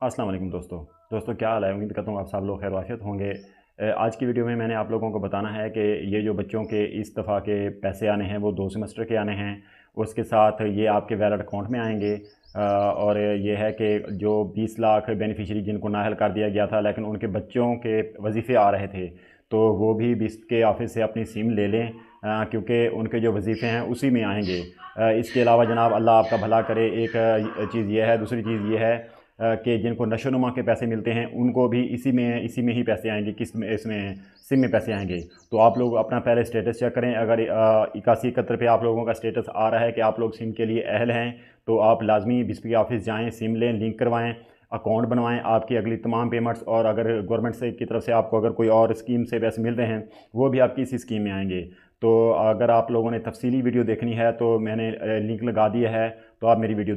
अस्सलाम वालेकुम दोस्तों क्या हाल है। उम्मीद करता हूँ आप सब लोग खैर वाफियत होंगे। आज की वीडियो में मैंने आप लोगों को बताना है कि ये जो बच्चों के इस दफ़ा के पैसे आने हैं वो 2 सेमेस्टर के आने हैं। उसके साथ ये आपके वैलिड अकाउंट में आएंगे। और ये है कि जो 20 लाख बेनिफिशरी जिनको नाअहल कर दिया गया था लेकिन उनके बच्चों के वजीफ़े आ रहे थे, तो वो भी बिस्ट के ऑफिस से अपनी सिम ले लें, क्योंकि उनके जो वजीफ़े हैं उसी में आएंगे। इसके अलावा जनाब अल्लाह आपका भला करे, एक चीज़ ये है, दूसरी चीज़ ये है कि जिनको नशोनुमा के पैसे मिलते हैं उनको भी इसी में ही पैसे आएंगे। किस में? इसमें सिम में पैसे आएंगे। तो आप लोग अपना पहले स्टेटस चेक करें। अगर 8171 पे आप लोगों का स्टेटस आ रहा है कि आप लोग सिम के लिए अहल हैं, तो आप लाजमी बिस्पी ऑफिस जाएं, सिम लें, लिंक करवाएं, अकाउंट बनवाएं। आपकी अगली तमाम पेमेंट्स और अगर गवर्नमेंट से की तरफ से आपको अगर कोई और स्कीम से पैसे मिल रहे हैं वो भी आपकी इसी स्कीम में आएंगे। तो अगर आप लोगों ने तफसीली वीडियो देखनी है तो मैंने लिंक लगा दिया है, तो आप मेरी वीडियो